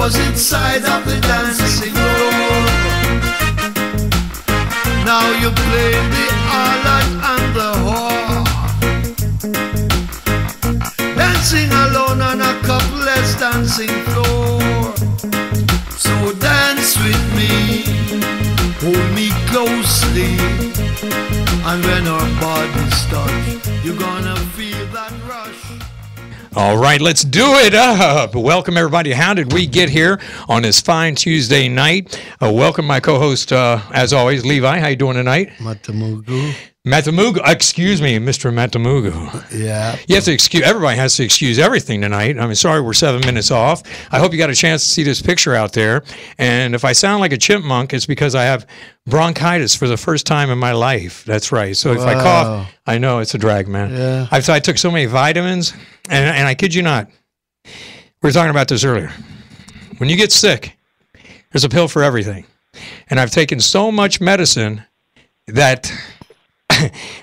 opposite side of the dancing floor. Now you play the harlot and the whore, dancing alone on a couple's dancing floor. So dance with me, hold me closely, and when our bodies touch, you're gonna feel that rush. All right, let's do it up. Welcome, everybody. How did we get here on this fine Tuesday night? Welcome, my co-host, as always, Levi. How you doing tonight? Matamugu. Matamugu. Excuse me, Mr. Matamugu. Yeah. You have to excuse. Everybody has to excuse everything tonight. I mean, sorry, we're 7 minutes off. I hope you got a chance to see this picture out there. And if I sound like a chipmunk, it's because I have bronchitis for the first time in my life. That's right. So if I cough, I know it's a drag, man. Yeah. I took so many vitamins, and I kid you not. We were talking about this earlier. When you get sick, there's a pill for everything. And I've taken so much medicine that,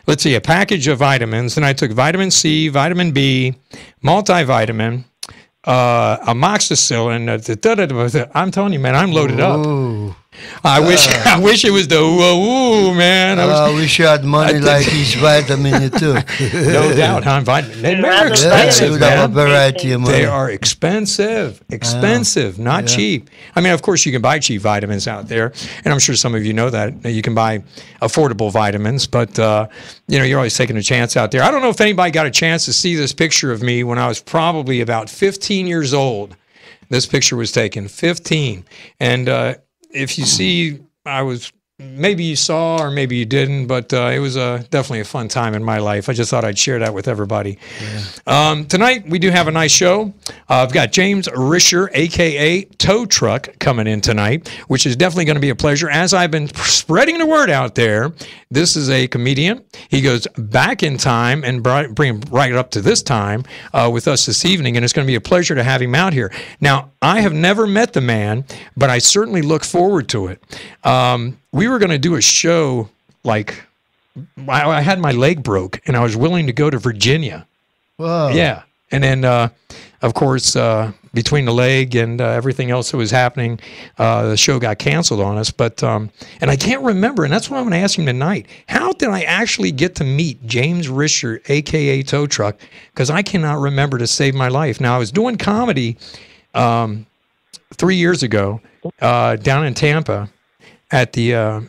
let's see, a package of vitamins. And I took vitamin C, vitamin B, multivitamin, amoxicillin. I'm telling you, man, I'm loaded up. I wish it was the woo, man. I wish you had money like each vitamin you took. No doubt, huh? They're expensive, man. They are expensive, not cheap. I mean, of course, you can buy cheap vitamins out there, and I'm sure some of you know that. You can buy affordable vitamins, but you know, you're always taking a chance out there. I don't know if anybody got a chance to see this picture of me when I was probably about 15 years old. This picture was taken, 15, and if you see, maybe you saw or maybe you didn't, but it was definitely a fun time in my life. I just thought I'd share that with everybody. Yeah. Tonight, we do have a nice show. I've got James Risher, a.k.a. Tow Truck, coming in tonight, which is definitely going to be a pleasure. As I've been spreading the word out there, this is a comedian. He goes back in time and bring him right up to this time with us this evening, and it's going to be a pleasure to have him out here. Now, I have never met the man, but I certainly look forward to it. We were going to do a show, like, I had my leg broke, and I was willing to go to Virginia. Wow. Yeah. And then, of course, between the leg and everything else that was happening, the show got canceled on us. But and I can't remember, and that's what I'm going to ask him tonight. How did I actually get to meet James Risher, a.k.a. Tow Truck? Because I cannot remember to save my life. Now, I was doing comedy 3 years ago down in Tampa at the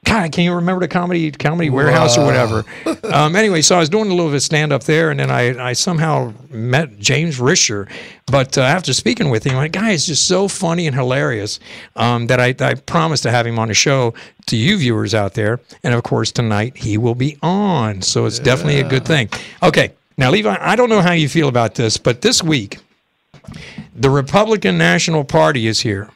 God, can you remember the comedy warehouse or whatever? Anyway, so I was doing a little bit of stand-up there, and then I somehow met James Risher. But after speaking with him, my guy is just so funny and hilarious that I promised to have him on the show to you viewers out there. And, of course, tonight he will be on. So it's definitely a good thing. Okay, now, Levi, I don't know how you feel about this, but this week, the Republican National Party is here.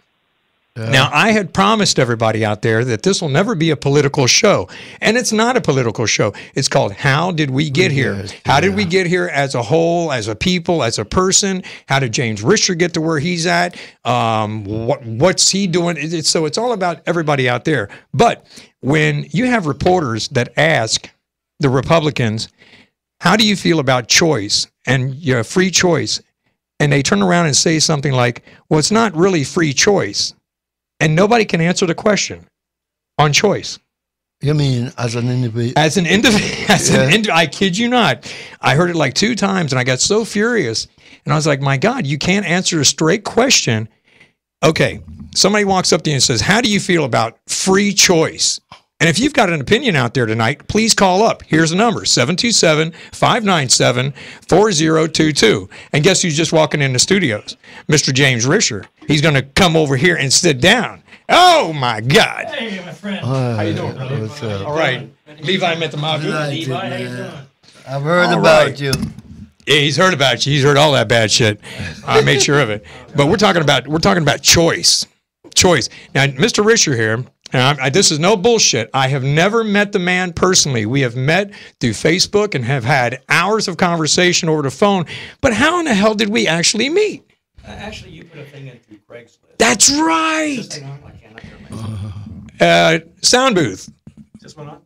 Now, I had promised everybody out there that this will never be a political show. And it's not a political show. It's called How Did We Get Here? How did we get here as a whole, as a people, as a person? How did James Risher get to where he's at? What's he doing? So it's all about everybody out there. But when you have reporters that ask the Republicans, how do you feel about choice and your free choice? And they turn around and say something like, well, it's not really free choice. And nobody can answer the question on choice. You mean as an individual? As an individual, I kid you not. I heard it like 2 times, and I got so furious. And I was like, my God, you can't answer a straight question. Okay, somebody walks up to you and says, how do you feel about free choice? And if you've got an opinion out there tonight, please call up. Here's the number, 727-597-4022. And guess who's just walking in the studios? Mr. James Risher. He's going to come over here and sit down. Oh, my God. Hey, my friend. How you doing, brother? What's up? All right. Levi met the mob. Levi, how you doing? I've heard about you. Yeah, he's heard about you. He's heard all that bad shit. I made sure of it. But we're talking about choice. Choice. Now, Mr. Risher here, and this is no bullshit. I have never met the man personally. We have met through Facebook and have had hours of conversation over the phone. But how in the hell did we actually meet? Actually, you put a thing in through Craigslist. That's right. Just hang on, I cannot hear myself. Sound booth. Just went on?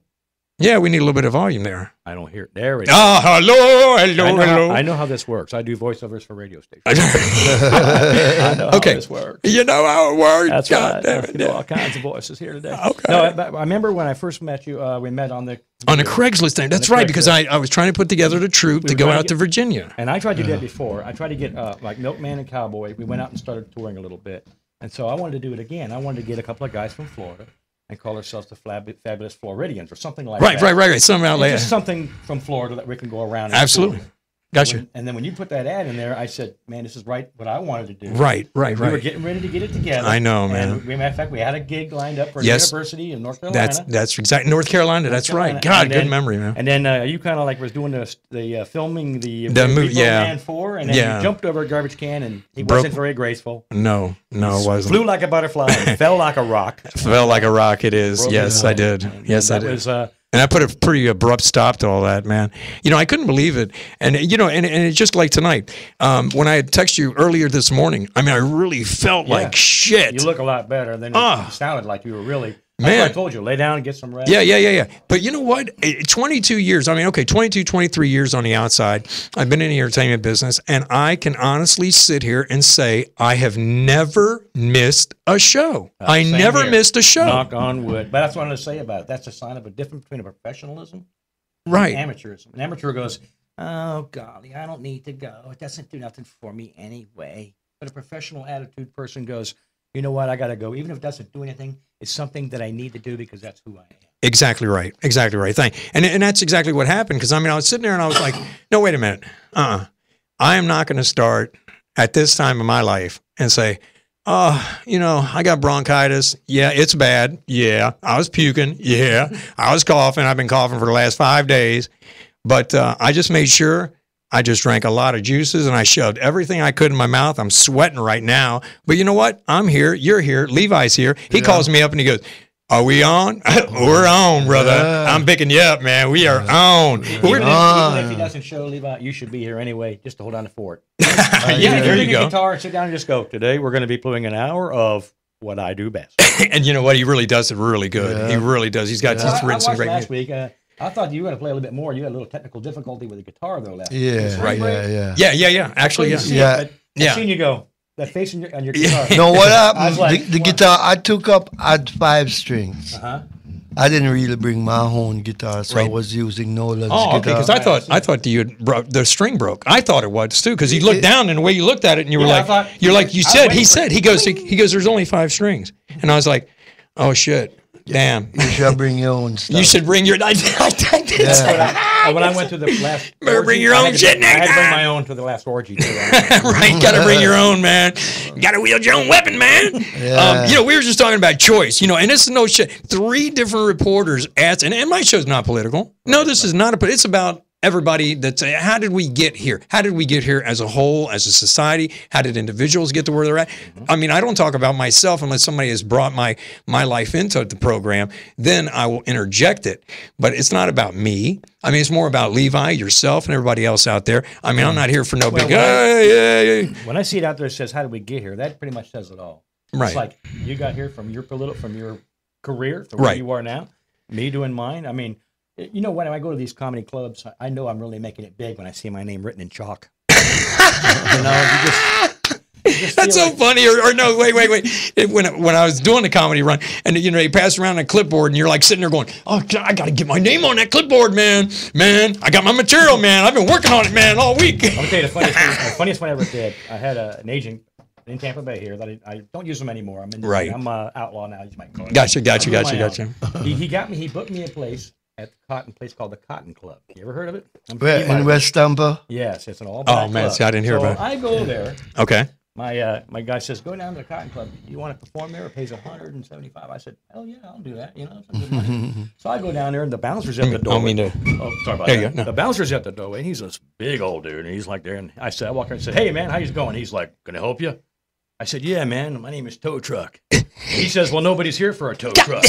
Yeah, we need a little bit of volume there. I don't hear it. There we go. Oh, hello. I know how this works. I do voiceovers for radio stations. I know how Okay. this works. You know how it works. That's God right. damn I it. do all kinds of voices here today. Okay. No, I remember when I first met you. We met on the Craigslist thing. That's the right, because Craigslist. I was trying to put together the troop to were go trying to out to Virginia. And I tried to do that before. I tried to get like Milkman and Cowboy. We went out and started touring a little bit. And so I wanted to do it again. I wanted to get a couple of guys from Florida and call ourselves the Fabulous Floridians or something like that. Right. Somehow It's later. just something from Florida that we can go around and Absolutely. tour. Gotcha. And then when you put that ad in there, I said, man, this is right what I wanted to do. Right. We were getting ready to get it together. I know, man. And matter of fact, we had a gig lined up for a Yes. university in North Carolina. That's exactly North Carolina. That's right. God, And good then- memory, man. And then you kind of like was doing the filming the movie, Repo yeah. Man 4, and then Yeah. you jumped over a garbage can, and he Broke- wasn't very graceful. No, it wasn't. Flew like a butterfly, and fell like a rock. Fell like a rock. It is. Broke Yes, his I leg. did. And Yes, I that did. was And I put a pretty abrupt stop to all that, man. You know, I couldn't believe it. And, you know, and it's just like tonight. When I had texted you earlier this morning, I mean, I really felt like shit. you look a lot better than Ah. you sounded like you were really. Man. That's what I told you, lay down and get some rest. Yeah. But you know what? 22 years, I mean, okay, 22, 23 years on the outside. I've been in the entertainment business, and I can honestly sit here and say I have never missed a show. I Same never here. missed a show. Knock on wood. But that's what I'm going to say about it. That's a sign of a difference between a professionalism Right. and amateurism. An amateur goes, oh, golly, I don't need to go. It doesn't do nothing for me anyway. But a professional attitude person goes, you know what, I got to go. Even if it doesn't do anything, it's something that I need to do because that's who I am. Exactly right. And that's exactly what happened. Because I mean, I was sitting there and I was like, no, wait a minute. I am not going to start at this time of my life and say, you know, I got bronchitis. Yeah, it's bad. Yeah, I was puking. Yeah, I was coughing. I've been coughing for the last 5 days. But I just made sure I just drank a lot of juices and I shoved everything I could in my mouth. I'm sweating right now. But you know what? I'm here. You're here. Levi's here. He calls me up and he goes, are we on? We're on, brother. Yeah. I'm picking you up, man. We are on. We're Even if he doesn't show Levi, you should be here anyway, just to hold on to fort. yeah, there you go. Guitar, sit down and just go. Today we're going to be playing an hour of what I do best. And you know what? He really does it really good. Yeah. He really does. He's got I just written some watched great last music. week. I thought you were going to play a little bit more. You had a little technical difficulty with the guitar though last week. Yeah, Right. yeah. Actually, yeah. Yeah. Yeah. I seen you go. That face on your guitar. No, what I happened? was like, the what? guitar I took up had 5 strings. Uh-huh. I didn't really bring my own guitar, so I Right. was using Nola's Oh, okay. guitar. Because I thought you had the string broke. I thought it was too. Because you looked down and the way you looked at it, and you were Yeah, I like, thought- you're like you I was said. waiting He for- said he goes. There's only 5 strings, and I was like, oh shit, damn. You should bring your own stuff. You should bring your. I did. Yeah. When I went to the last, Better bring orgy, your I own had to- shit, I had to nigga. bring my own to the last orgy too. Right, gotta bring your own, man. Gotta wield your own weapon, man. Yeah. You know, we were just talking about choice, you know, and this is no shit. 3 different reporters asked, and my show's not political. No, this is not it's about everybody that's, how did we get here? How did we get here as a whole, as a society? How did individuals get to where they're at? I mean, I don't talk about myself unless somebody has brought my life into the program, then I will interject it. But it's not about me. I mean, it's more about Levi, yourself, and everybody else out there. I mean, I'm not here for no big, hey. When I see it out there, it says, "How did we get here?" That pretty much says it all. Right. It's like you got here from your career to where Right. you are now. Me doing mine. I mean, you know, when I go to these comedy clubs, I know I'm really making it big when I see my name written in chalk. You know, you just That's feel so like- funny. Or no, wait. When I was doing the comedy run, and you know, they pass around a clipboard, and you're like sitting there going, "Oh, God, I got to get my name on that clipboard, man. I got my material, man. I've been working on it, man, all week." I'm gonna tell you the funniest one I ever did. I had an agent in Tampa Bay here that I don't use them anymore. Right. I'm outlaw now. You might call it. Gotcha. I'm doing my Gotcha. own. He booked me a place at the place called the Cotton Club. You ever heard of it? Where, You might in have. West Tampa? Yes, it's an all black Oh, man, club. see, I didn't hear so about it. I go there. Okay. My guy says, go down to the Cotton Club. You want to perform there? It pays $175. I said, hell yeah, I'll do that. You know, it's good money. So I go down there, and the bouncer's at the door. don't mean to- Oh, sorry about There you that. go, no. The bouncer's at the doorway, and he's this big old dude, and he's like there. And I walked in and said, hey, man, how you going? He's like, can I help you? I said, yeah, man, my name is Tow Truck. He says, well, nobody's here for a tow truck.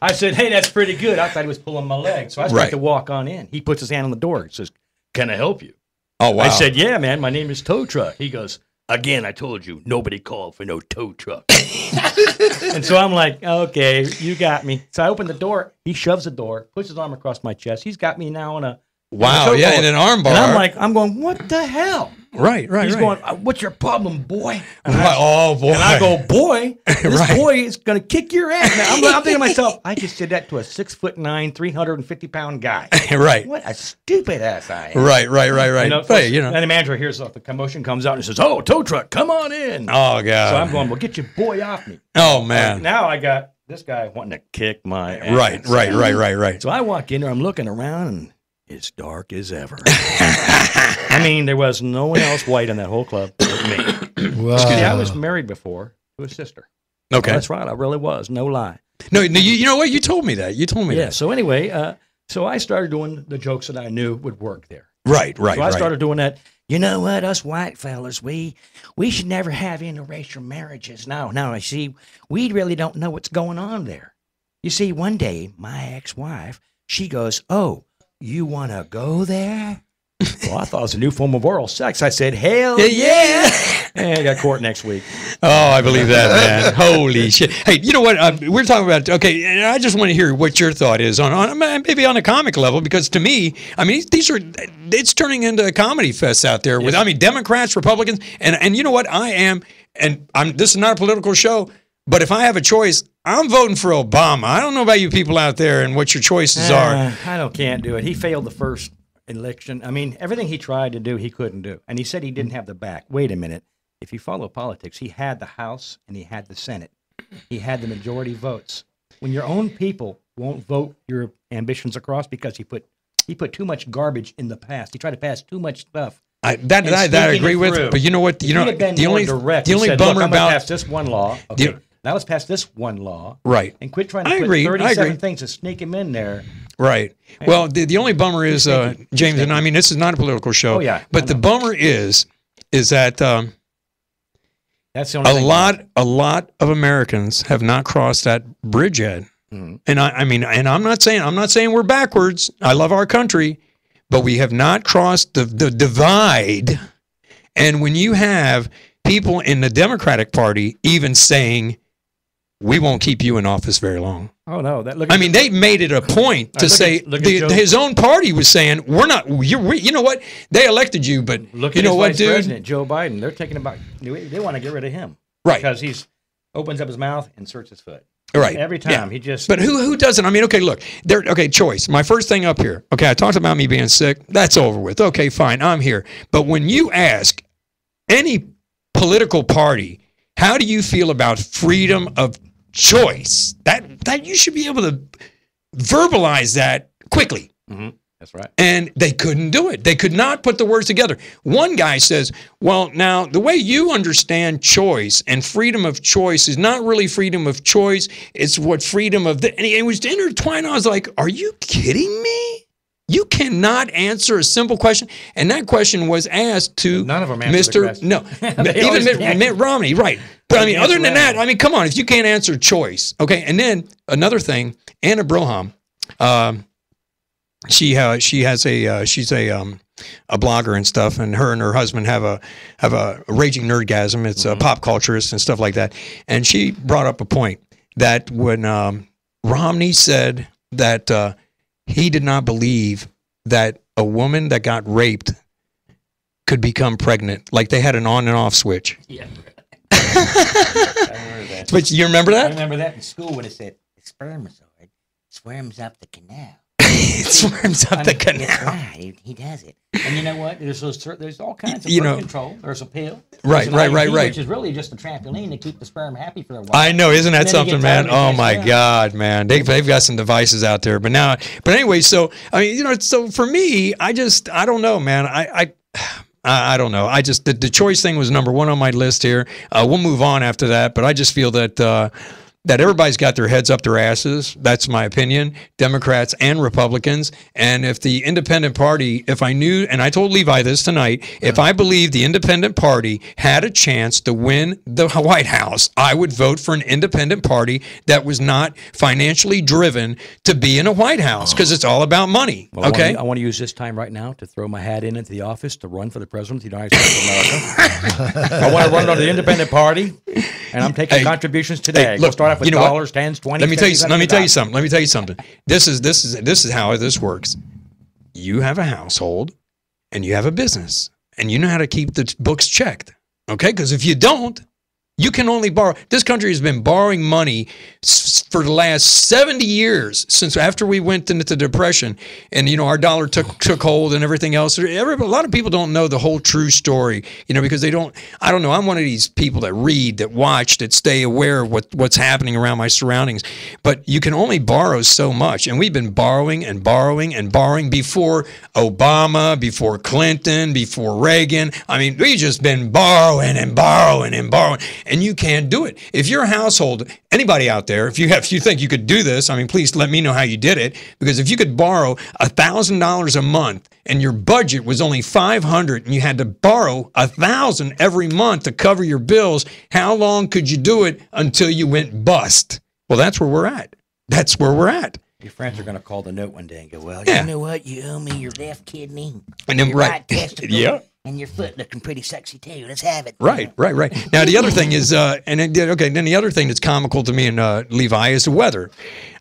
I said, hey, that's pretty good. I thought he was pulling my leg. So I started Right. to walk on in. He puts his hand on the door. He says, can I help you? Oh, wow. I said, yeah, man, my name is Tow Truck. He goes, Again, I told you, nobody called for no tow truck. And so I'm like, okay, you got me. So I open the door. He shoves the door, puts his arm across my chest. He's got me now in a Wow, yeah, in an arm bar. And I'm going, what the hell? Right. He's going, what's your problem, boy? And Oh, boy. And I go, boy, this Right. boy is going to kick your ass. Now, I'm thinking to myself, I just did that to a 6'9", 350-pound guy. Right. What a stupid ass I am. Right. Hey, You know. And the manager hears the commotion comes out and says, oh, tow truck, come on in. Oh, God. So I'm going, well, get your boy off me. Oh, man. Now I got this guy wanting to kick my ass. Right. So I walk in there, I'm looking around, and it's dark as ever. I mean, there was no one else white in that whole club but me. Wow. See, I was married before to a sister. Okay. That's right. I really was. No lie. No, you know what? You told me that. Yeah. that. So anyway, so I started doing the jokes that I knew would work there. Right. So I started doing that. You know what? Us white fellas, we should never have interracial marriages. No, I see. We really don't know what's going on there. You see, one day, my ex-wife, she goes, oh, you want to go there? Well, I thought it was a new form of oral sex. I said, hell yeah. And I got court next week. Oh, I believe that, man. Holy shit. Hey, you know what? We're talking about, okay, and I just want to hear what your thought is on maybe on a comic level, because to me, I mean, it's turning into a comedy fest out there with, I mean, Democrats, Republicans, and you know what? This is not a political show, but if I have a choice, I'm voting for Obama. I don't know about you people out there and what your choices are. Can't do it. He failed the first election. I mean, everything he tried to do, he couldn't do. And he said he didn't have the back. Wait a minute. If you follow politics, he had the House and he had the Senate. He had the majority votes. When your own people won't vote your ambitions across because he put too much garbage in the past. He tried to pass too much stuff. That I agree with. But you know what? The only bummer about pass this one law. Okay. Now let's pass this one law. Right. And quit trying to put 37 things to sneak him in there. Right. Well, the only bummer is, James, and I mean, this is not a political show. Oh, yeah. But the bummer is that that's the only thing. a lot of Americans have not crossed that bridge yet. Mm-hmm. And I mean, and I'm not saying we're backwards. I love our country, but we have not crossed the divide. And when you have people in the Democratic Party even saying, we won't keep you in office very long. Oh no! They made it a point to say his own party was saying, "We're not. You know what? They elected you, but you know what, dude? President Joe Biden. They're taking about. They want to get rid of him, right? Because he opens up his mouth and inserts his foot. Right. Every time he just. But who doesn't? I mean, okay, look, choice. My first thing up here. Okay, I talked about me being sick. That's over with. Okay, fine, I'm here. But when you ask any political party, how do you feel about freedom of choice? That you should be able to verbalize that quickly. Mm-hmm. That's right. And they couldn't do it. They could not put the words together. One guy says, well, now the way you understand choice and freedom of choice is not really freedom of choice. It's what freedom of and it was intertwined. I was like, are you kidding me? You cannot answer a simple question. And that question was asked to none of them answered the question. No, even Mitt Romney, right. But I mean, other than that, I mean, come on, if you can't answer choice, okay. And then another thing, Anna Broham, she's a blogger and stuff, and her husband have a raging nerdgasm. It's a pop culturist and stuff like that. And she brought up a point that when Romney said that he did not believe that a woman that got raped could become pregnant, like they had an on and off switch. Yeah. I remember that. But you remember that? I remember that in school when it said spermatozoid swarms up the canal. It swarms up the canal. That's right. He does it. And you know what? There's all kinds of You birth know- control. There's a pill. Right, There's an right. IUD, which is really just a trampoline to keep the sperm happy for a while. I know, isn't that And then you something, get man? tired of Oh it, my yeah. God, man, they've got some devices out there. But anyway, so I mean, so for me, I don't know, man. I don't know. The choice thing was number one on my list here. We'll move on after that, but I just feel that that everybody's got their heads up their asses. That's my opinion, Democrats and Republicans. And if the independent party, if I knew, and I told Levi this tonight, if I believed the independent party had a chance to win the White House, I would vote for an independent party that was not financially driven to be in a White House, because it's all about money. Well, okay? I want to use this time right now to throw my hat into the office to run for the president of the United States of America. I want to run under the independent party, and I'm taking contributions today. Hey, We'll look, start off with you know what? dollars, tens, 20s. Let me tell you. 50s, Let me tell you $100. something. Let me tell you something. This is how this works. You have a household, and you have a business, and you know how to keep the books checked. Okay, because if you don't, you can only borrow. This country has been borrowing money for the last 70 years, since after we went into the Depression, and our dollar took hold and everything else. A lot of people don't know the whole true story, because they don't. I don't know. I'm one of these people that read, that watch, that stay aware of what's happening around my surroundings. But you can only borrow so much, and we've been borrowing and borrowing and borrowing before Obama, before Clinton, before Reagan. I mean, we've just been borrowing and borrowing and borrowing. And you can't do it. If your household, anybody out there, if you think you could do this, I mean, please let me know how you did it. Because if you could borrow $1,000 a month and your budget was only $500 and you had to borrow $1,000 every month to cover your bills, how long could you do it until you went bust? Well, that's where we're at. That's where we're at. Your friends are going to call the note one day and go, well, Yeah. You know what? You owe me your left kidney. And then your right, testicle, yeah. And your foot looking pretty sexy too. Let's have it. Right. Now the other thing is, then the other thing that's comical to me and Levi is the weather.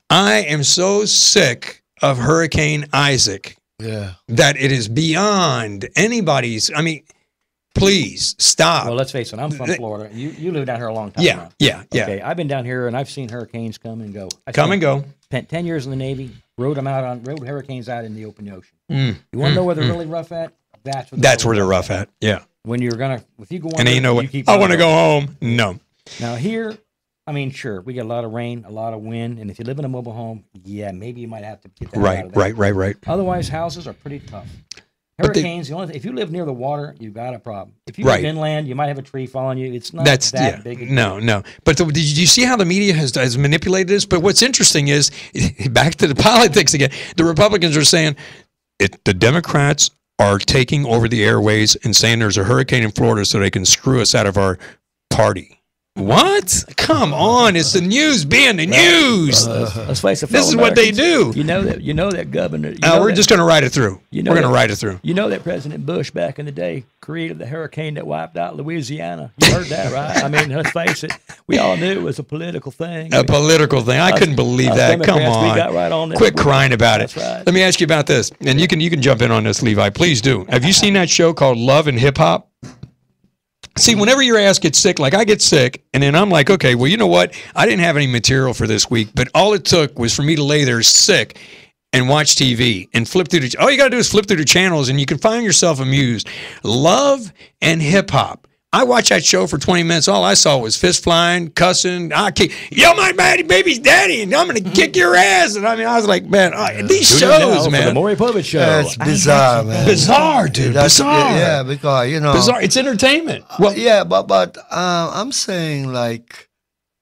I am so sick of Hurricane Isaac that it is beyond anybody's. I mean, please stop. well, let's face it. I'm from Florida. You live down here a long time Yeah, now. yeah. Okay, I've been down here and I've seen hurricanes come and go. Come and go. Spent 10 years in the Navy, rode hurricanes out in the open ocean. You want to know where they're really rough at? That's where they're rough at. Yeah. When if you go on And there, you know what? you keep I on want to going. go home. No. Now here, I mean, sure, we get a lot of rain, a lot of wind, and if you live in a mobile home, yeah, maybe you might have to get that out of there. Right. Otherwise, houses are pretty tough. But they- Hurricanes, if you live near the water, you've got a problem. If you Right. live inland, you might have a tree fall on you. It's not That's that big a deal. no. But did you see how the media has manipulated this? But what's interesting is, back to the politics again. The Republicans are saying the Democrats are taking over the airways and saying there's a hurricane in Florida so they can screw us out of our party. What? Come on! It's the news being the news. Let's face it. This fellow is what they Americans, do. You know that governor. We're just going to ride it through. You know We're going to that- ride it through. You know that President Bush back in the day created the hurricane that wiped out Louisiana. You heard that, right? I mean, let's face it. We all knew it was a political thing. A political thing. I couldn't believe that. Come Democrats, we on. got right on that. Quit crying about it. That's right. Let me ask you about this, and you can jump in on this, Levi. Please do. Have you seen that show called Love and Hip Hop? See, whenever your ass gets sick, like I get sick, and then I'm like, okay, well, you know what? I didn't have any material for this week, but all it took was for me to lay there sick and watch TV and flip through all you got to do is flip through the channels, and you can find yourself amused. Love and Hip Hop. I watched that show for 20 minutes. All I saw was fist flying, cussing. Yo, my baby's daddy, and I'm going to kick your ass. And I mean, I was like, man, these Tune in now shows, for man. the Maury Povich Show. That's bizarre, man. Bizarre, dude. Bizarre. Yeah, because Bizarre. It's entertainment. Well, yeah, but I'm saying like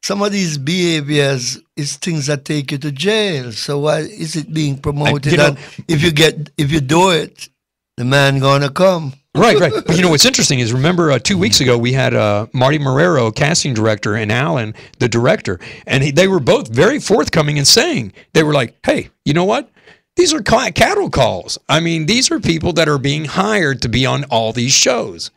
some of these behaviors is things that take you to jail. So why is it being promoted? you know- that if you do it, the man gonna come. Right. But you know what's interesting is, remember 2 weeks ago we had Marty Marrero, casting director, and Alan, the director, and they were both very forthcoming in saying, they were like, hey, you know what? These are cattle calls. I mean, these are people that are being hired to be on all these shows.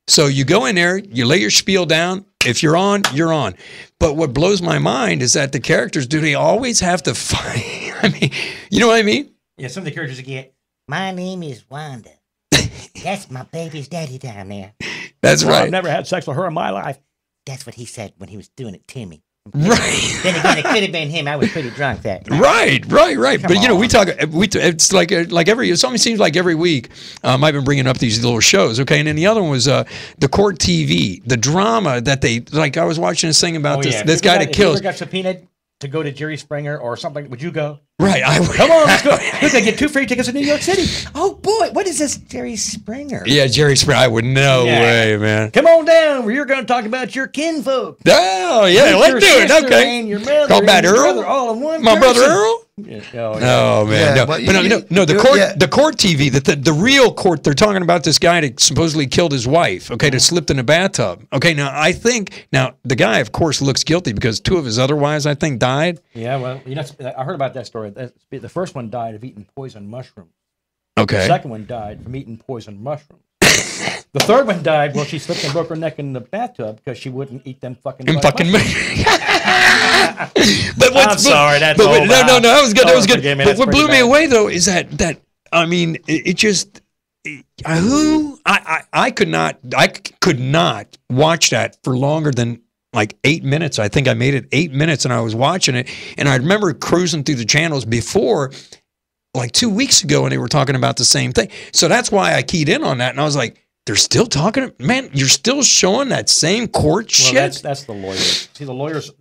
So you go in there, you lay your spiel down. If you're on, you're on. But what blows my mind is that the characters, do they always have to fight? I mean, you know what I mean? Yeah, some of the characters get. My name is Wanda. That's my baby's daddy down there. That's Well, I've right. never had sex with her in my life. That's what he said when he was doing it to me. Right. Then again, it could have been him. I was pretty drunk that night. Right. But you know, on. it's like it almost seems like every week I've been bringing up these little shows, okay? And then the other one was the court TV, the drama that they, like I was watching this thing about this guy that If you ever kills. got subpoenaed to go to Jerry Springer or something, would you go? Right. Come on, let's go. Look, I get 2 free tickets to New York City. Oh boy, what is this, Jerry Springer? Yeah, Jerry Springer. I would no way, man. Come on down. We're going to talk about your kinfolk. Oh yeah, let's do it. Okay. And your mother Talk about and your Earl. brother all in one My brother person. Earl. Yeah. Oh man, Yeah, no, but no. yeah. The court TV, the real court. They're talking about this guy that supposedly killed his wife. Okay, that slipped in a bathtub. Okay, now I think the guy, of course, looks guilty because 2 of his other wives, I think, died. Yeah, well, I heard about that story. The first one died of eating poison mushrooms. Okay. The second one died from eating poison mushrooms. The third one died, well, she slipped and broke her neck in the bathtub because she wouldn't eat them fucking mushrooms. I'm sorry, that's no, that was good. That was good. Forgive me, But that's what pretty blew me bad. away though is that I mean, it just I could not watch that for longer than like 8 minutes. I think I made it 8 minutes, and I was watching it, and I remember cruising through the channels before, like 2 weeks ago, and they were talking about the same thing. So that's why I keyed in on that, and I was like, they're still talking. Man, you're still showing that same court shit. Well, that's the lawyers. See, the lawyers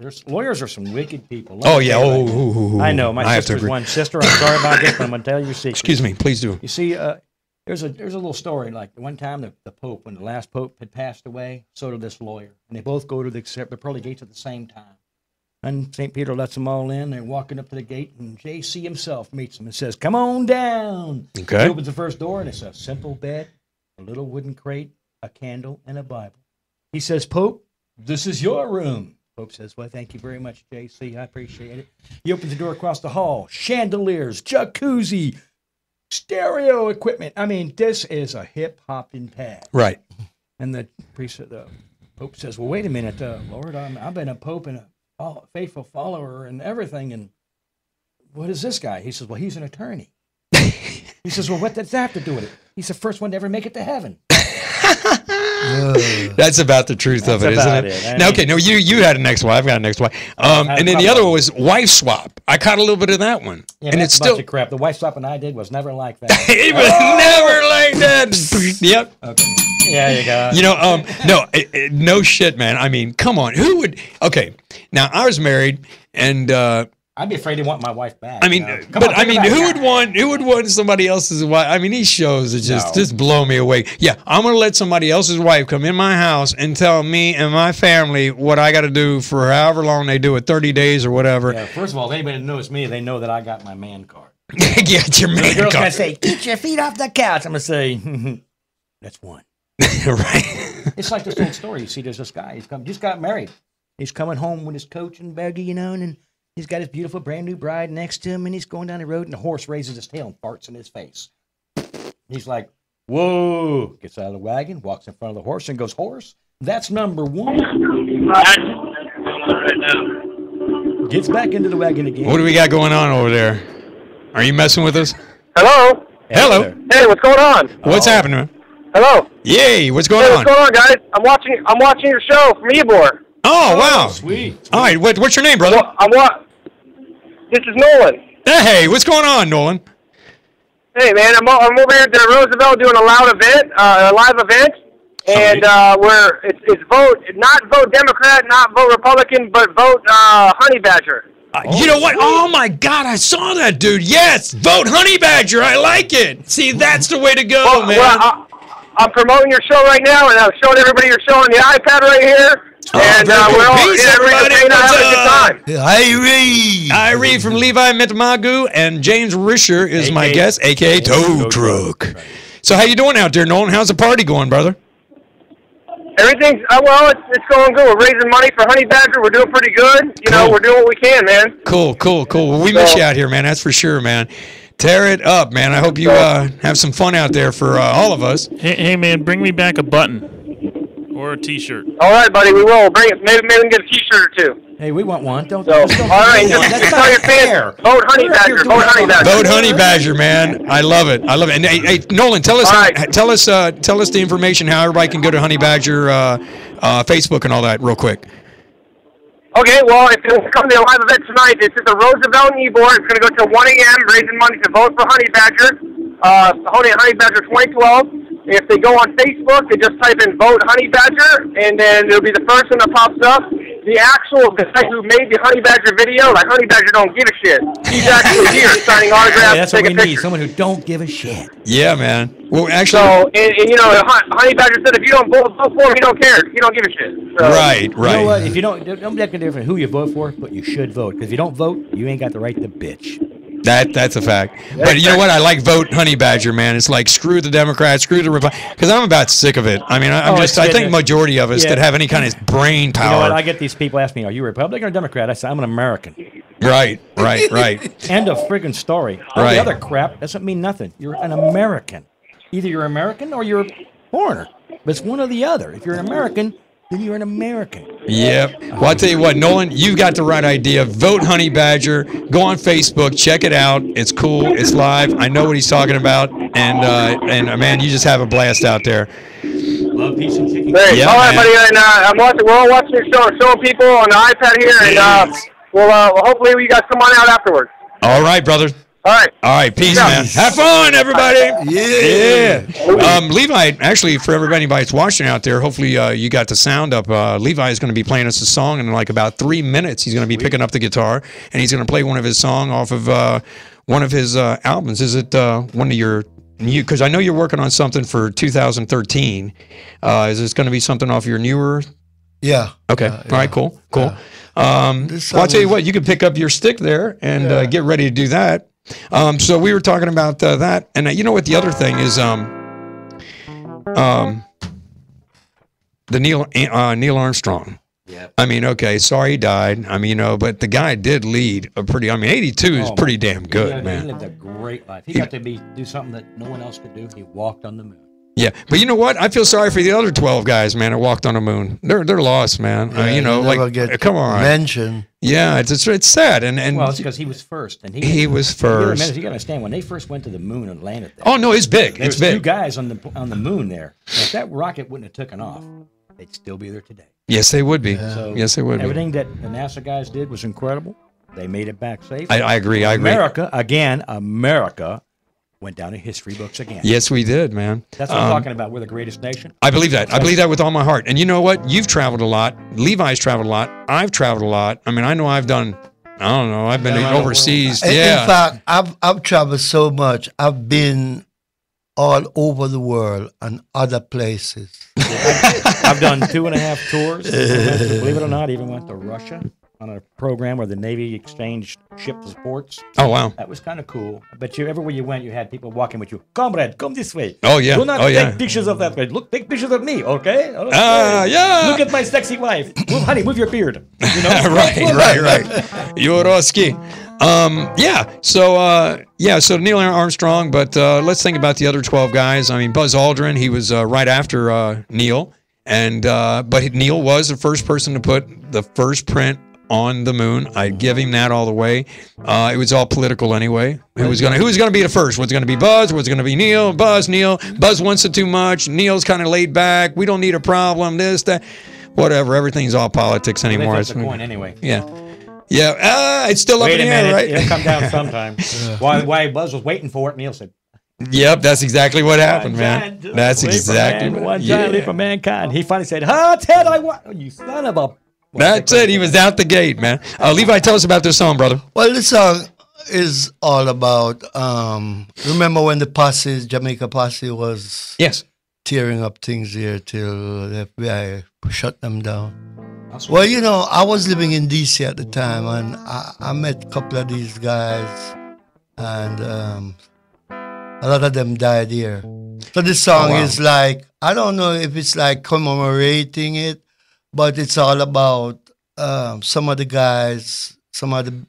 are some wicked people. Let Oh me yeah. tell you that. I know. I My have to sister's agree. one sister. I'm sorry about this, but I'm going to tell you your secret. Excuse me, please do. You see, there's a little story. Like one time, the Pope, when the last Pope had passed away, so did this lawyer, and they both go to the pearly gates at the same time. And St. Peter lets them all in. They're walking up to the gate, and JC himself meets them and says, "Come on down." Okay. He opens the first door, and it's a simple bed, a little wooden crate, a candle, and a Bible. He says, "Pope, this is your room." Pope says, "Well, thank you very much, JC. I appreciate it." He opens the door across the hall. Chandeliers, jacuzzi, stereo equipment. I mean, this is a hip-hopping pad. Right. And the priest, the Pope says, "Well, wait a minute, Lord. I've been a Pope and a faithful follower and everything. And what is this guy?" He says, "Well, he's an attorney." He says, "Well, what does that have to do with it?" He's the first one to ever make it to heaven. That's about the truth of it, That's isn't about it? it. I Now, mean- okay, no, you had an ex-wife, I've got an ex-wife, and then the other one was wife swap. I caught a little bit of that one, Yeah, and that's it's a bunch still of crap. The wife swapping I did was never like that. it was never like that. Yep. Okay. Yeah, you go. You know, no shit, man. I mean, come on, who would? Okay, now I was married, and I'd be afraid to want my wife back. I mean, you know? Come but on, I take mean, it back. who would want somebody else's wife? I mean, these shows are just blow me away. Yeah, I'm gonna let somebody else's wife come in my house and tell me and my family what I got to do for however long they do it, 30 days or whatever. Yeah, first of all, if anybody knows me, they know that I got my man card. Yeah, it's your The man girl's card. gonna say, "Get your feet off the couch." I'm gonna say, "That's one." Right. It's like this old story. You see, there's this guy. Just got married. He's coming home with his coach and buggy, you know, and then he's got his beautiful brand new bride next to him, and he's going down the road, and the horse raises his tail and farts in his face. He's like, "Whoa!" Gets out of the wagon, walks in front of the horse, and goes, "Horse, that's number one." Gets back into the wagon again. What do we got going on over there? Are you messing with us? Hello? Hello. there. Hey, what's going on? What's happening? Hello? Yay, what's going Hey, on? what's going on, guys? I'm watching your show from Ybor. Oh, wow. Sweet. All right, what's your name, brother? This is Nolan. Hey, what's going on, Nolan? Hey, man, I'm over here at the Roosevelt doing a live event, and it's not vote Democrat, not vote Republican, but vote Honey Badger. You know what? Oh my God, I saw that, dude. Yes, vote Honey Badger. I like it. See, that's the way to go, man. I'm promoting your show right now, and I'm showing everybody your show on the iPad right here. And very cool. we're all Peace, everybody. having a good time. Irie from Levi Mitamagu, and James Risher is my guest, a.k.a. Tow Truck. So how you doing out there, Nolan? How's the party going, brother? Everything's it's going good. We're raising money for Honey Badger. We're doing pretty good. You know, Cool. we're doing what we can, man. Cool. Well, we miss you out here, man. That's for sure, man. Tear it up, man. I hope you have some fun out there for all of us. Hey, man, bring me back a button or a T-shirt. All right, buddy. We will bring it. Maybe we can get a T-shirt or two. Hey, we want one. Don't. So, all right. Just tell your fans. Vote Honey Badger. Vote Honey Badger. Vote Honey Badger, man. I love it. And hey, Nolan, tell us the information how everybody can go to Honey Badger Facebook and all that real quick. Okay, well, if you come to the live event tonight, it's at the Roosevelt in Ybor. It's going to go till 1 a.m., raising money to vote for Honey Badger, Honey Badger 2012. If they go on Facebook, they just type in Vote Honey Badger, and then it'll be the first one that pops up. the actual guy who made the Honey Badger video, like Honey Badger don't give a shit. He's actually here signing autographs, That's what we taking need. pictures. Someone who don't give a shit. Yeah, man. Well, actually, So, and you know, Honey Badger said if you don't vote for him, he don't care. He don't give a shit. So, right. You know what? If you don't make a difference who you vote for, but you should vote. Because if you don't vote, you ain't got the right to bitch. That's a fact. But you know what? I like vote Honey Badger, man. It's like screw the Democrats, screw the Republicans, because I'm about sick of it. I mean, I think majority of us that have any kind of brain power. You know what? I get these people ask me, "Are you a Republican or Democrat?" I say, "I'm an American." Right. End of friggin' story. All the other crap doesn't mean nothing. You're an American. Either you're American or you're a foreigner. But it's one or the other. If you're an American, then you're an American. Yep. Well, I'll tell you what, Nolan, you've got the right idea. Vote Honey Badger. Go on Facebook. Check it out. It's cool. It's live. I know what he's talking about. And man, you just have a blast out there. Love, peace, and chicken. Hey, Yeah, all right, man. buddy. And we're all watching the show, showing people on the iPad here, and we'll hopefully you guys come on out afterwards. All right, brother. All right. All right, peace, man. Have fun, everybody. Yeah. Levi, actually, for everybody that's watching out there, hopefully you got the sound up. Levi is going to be playing us a song in like about 3 minutes. He's going to be picking up the guitar, and he's going to play one of his songs off of one of his albums. Is it one of your new? Because I know you're working on something for 2013. Is this going to be something off your newer? Yeah. Okay. All right. Cool. Well, I'll tell you what. You can pick up your stick there and get ready to do that. So we were talking about that, and you know what? The other thing is the Neil Armstrong. Yep. I mean, okay, sorry he died. I mean, but the guy did lead a pretty. I mean, 82 is pretty damn good, He man. lived a great life. He got to do something that no one else could do. He walked on the moon. Yeah, but you know what? I feel sorry for the other 12 guys, man, that walked on the moon. They're lost, man. Come on. Mention. Yeah, it's sad, and Well, it's because he was first, and he was first. You got to understand when they first went to the moon and landed there. Oh no, it's big. There It's was big. two guys on the moon there. And if that rocket wouldn't have taken off, they'd still be there today. Yes, they would be. So Yes, they would be. everything that the NASA guys did was incredible. They made it back safe. I agree. America went down in history books again. Yes, we did, man. That's what I'm talking about. We're the greatest nation. I believe that. I believe that with all my heart. And you know what? You've traveled a lot. Levi's traveled a lot. I've traveled a lot. I mean, I know I've done. I don't know. I've been overseas. Yeah. In fact, I've traveled so much. I've been all over the world and other places. I've done 2.5 tours. Believe it or not, even went to Russia on a program where the Navy exchanged ship sports. Oh wow. That was kind of cool. But everywhere you went, you had people walking with you. Comrade, come this way. Oh yeah. Do not oh take yeah. pictures of that way. Look, take pictures of me, okay? Yeah. Look at my sexy wife. Honey, move your beard. You know? right. Yorovsky. So Neil Armstrong, but let's think about the other 12 guys. I mean, Buzz Aldrin, he was right after Neil, and but Neil was the first person to put the first print on the moon. I'd give him that all the way. It was all political anyway. Who was gonna be the first? Was it gonna be Buzz? Was it gonna be Neil? Neil. Buzz wants it too much. Neil's kind of laid back. We don't need a problem. This, that, whatever. Everything's all politics anymore. They flip the coin anyway. Yeah, it's still up in the air, right? It'll come down sometime. Why Buzz was waiting for it, Neil said, Yep, that's exactly what happened, man. That's exactly one giant leap for mankind. He finally said, Ted, I want you son of a... That's it. He was out the gate, man. Levi, tell us about this song, brother. Well, this song is all about, remember when the Jamaica posse was tearing up things here till the FBI shut them down? Well, you know, I was living in D.C. at the time, and I met a couple of these guys, and a lot of them died here. So this song is like, I don't know if it's like commemorating it, but it's all about some of the guys, some of the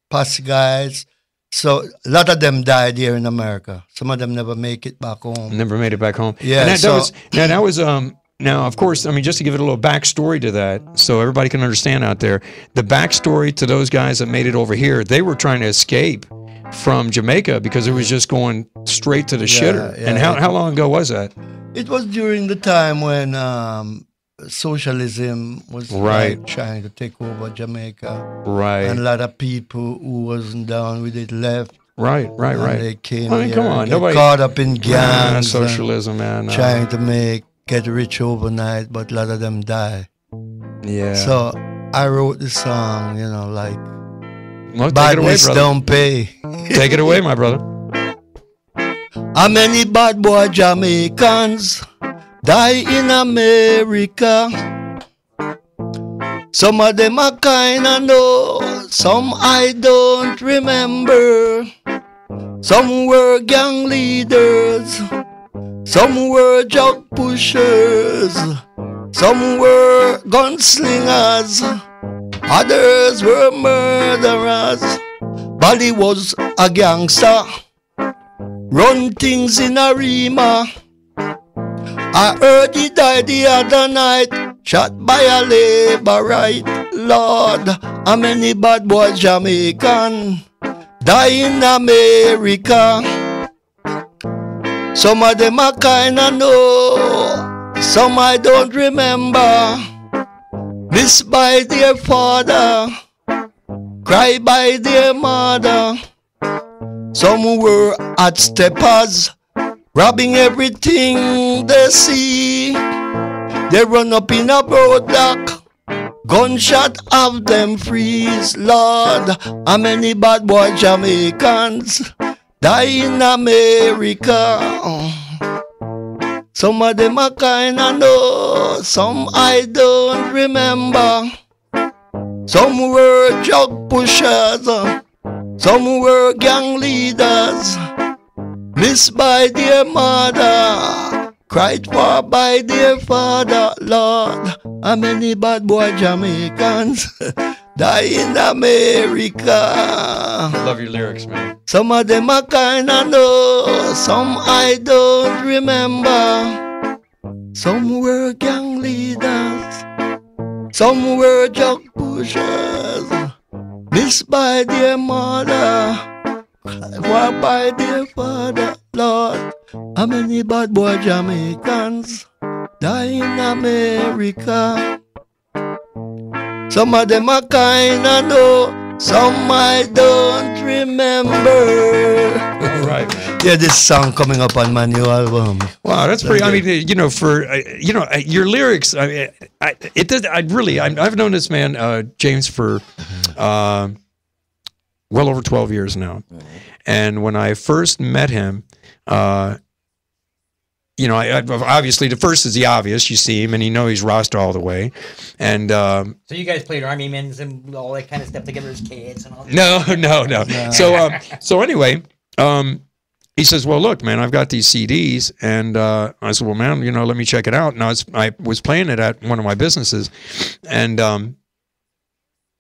posse guys. So a lot of them died here in America. Some of them never make it back home. Never made it back home. Yeah. And now, of course, I mean, just to give it a little backstory to that, so everybody can understand out there, the backstory to those guys that made it over here, they were trying to escape from Jamaica because it was just going straight to the shitter. Yeah, and how long ago was that? It was during the time when socialism was like trying to take over Jamaica. Right. And a lot of people who wasn't down with it left. Right. And they came I mean, here come on. and Nobody caught up in gangs. Socialism, man. Trying to get rich overnight, but a lot of them die. Yeah. So I wrote the song, like Well, take it away, badness brother. don't pay. Take it away, my brother. How many bad boy Jamaicans die in America? Some of them I kinda know, some I don't remember. Some were gang leaders, some were drug pushers, some were gunslingers, others were murderers. Bali was a gangster, run things in a Rima. I heard he died the other night, shot by a laborite. Lord, how many bad boys Jamaican die in America? Some of them I kinda know, some I don't remember. Missed by their father, cry by their mother. Some were hot steppers, robbing everything they see. They run up in a roadblock, gunshot have them freeze. Lord, how many bad boy Jamaicans die in America? Some of them I kinda know, some I don't remember. Some were drug pushers, some were gang leaders. Missed by their mother, cried for by their father. Lord, how many bad boy Jamaicans die in America? Love your lyrics, man. Some of them I kinda know, some I don't remember. Some were gang leaders, some were drug pushers. Missed by their mother, cried by their father. Lord, how many bad boy Jamaicans die in America? Some of them I kinda know, some I don't remember. All right, man. Yeah, this song coming up on my new album. Wow, that's pretty. I mean, for your lyrics. I've known this man, James, for well over 12 years now. And when I first met him, I obviously the first is the obvious. You see him, and you know he's Rasta all the way. And So you guys played Army Men's and all that kind of stuff together as kids and all that? no. So anyway, he says, "Well, look, man, I've got these CDs," and I said, "Well, man, let me check it out." And I was playing it at one of my businesses, and